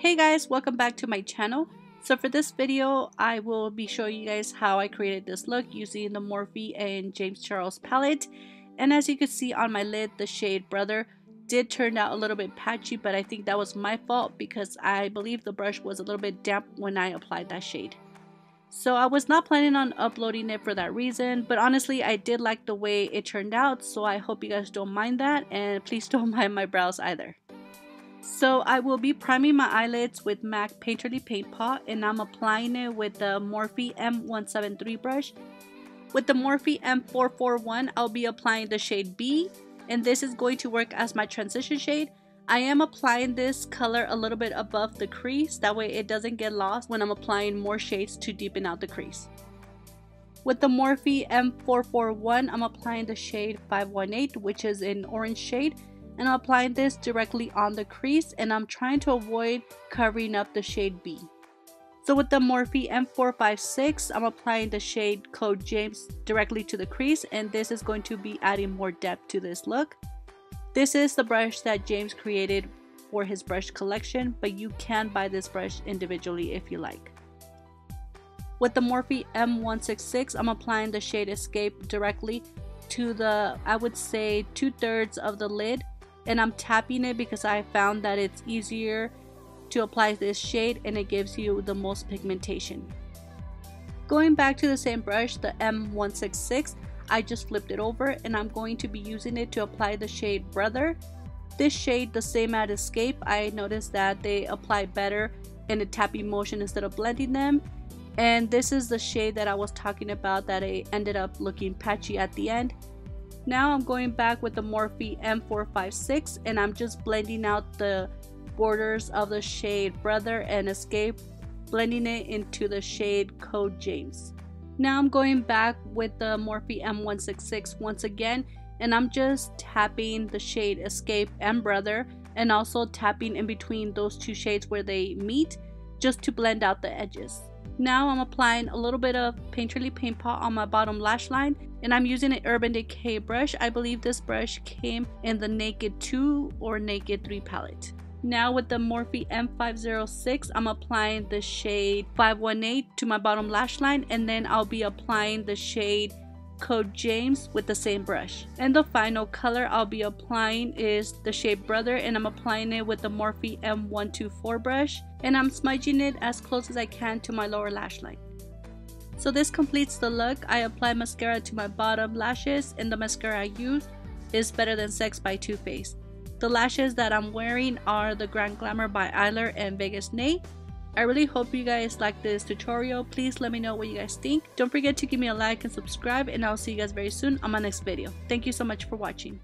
Hey guys, welcome back to my channel. So for this video, I will be showing you guys how I created this look using the Morphe and James Charles palette. And as you can see on my lid, the shade Brother did turn out a little bit patchy, but I think that was my fault because I believe the brush was a little bit damp when I applied that shade. So I was not planning on uploading it for that reason, but honestly I did like the way it turned out, so I hope you guys don't mind that, and please don't mind my brows either. So I will be priming my eyelids with MAC Painterly Paint Pot, and I'm applying it with the Morphe M173 brush. With the Morphe M441, I'll be applying the shade B, and this is going to work as my transition shade. I am applying this color a little bit above the crease, that way it doesn't get lost when I'm applying more shades to deepen out the crease. With the Morphe M441, I'm applying the shade 518, which is an orange shade, and I'm applying this directly on the crease, and I'm trying to avoid covering up the shade B. So with the Morphe M456, I'm applying the shade Code James directly to the crease, and this is going to be adding more depth to this look. This is the brush that James created for his brush collection, but you can buy this brush individually if you like. With the Morphe M166, I'm applying the shade Escape directly to the, I would say, 2/3 of the lid, and I'm tapping it because I found that it's easier to apply this shade and it gives you the most pigmentation. Going back to the same brush, the M166, I just flipped it over and I'm going to be using it to apply the shade Brother. This shade, the same as Escape, I noticed that they apply better in a tapping motion instead of blending them. And this is the shade that I was talking about that it ended up looking patchy at the end. Now I'm going back with the Morphe M456 and I'm just blending out the borders of the shade Brother and Escape, blending it into the shade Code James. Now I'm going back with the Morphe M166 once again, and I'm just tapping the shade Escape and Brother, and also tapping in between those two shades where they meet, just to blend out the edges. Now I'm applying a little bit of Painterly Paint Pot on my bottom lash line, and I'm using an Urban Decay brush. I believe this brush came in the Naked 2 or Naked 3 palette. Now with the Morphe M506, I'm applying the shade 518 to my bottom lash line, and then I'll be applying the shade Code James with the same brush. And the final color I'll be applying is the shade Brother, and I'm applying it with the Morphe M124 brush, and I'm smudging it as close as I can to my lower lash line. So this completes the look. I apply mascara to my bottom lashes, and the mascara I use is Better Than Sex by Too Faced. The lashes that I'm wearing are the Grand Glamour by Eylure and Vegas Nay. I really hope you guys like this tutorial. Please let me know what you guys think. Don't forget to give me a like and subscribe, and I'll see you guys very soon on my next video. Thank you so much for watching.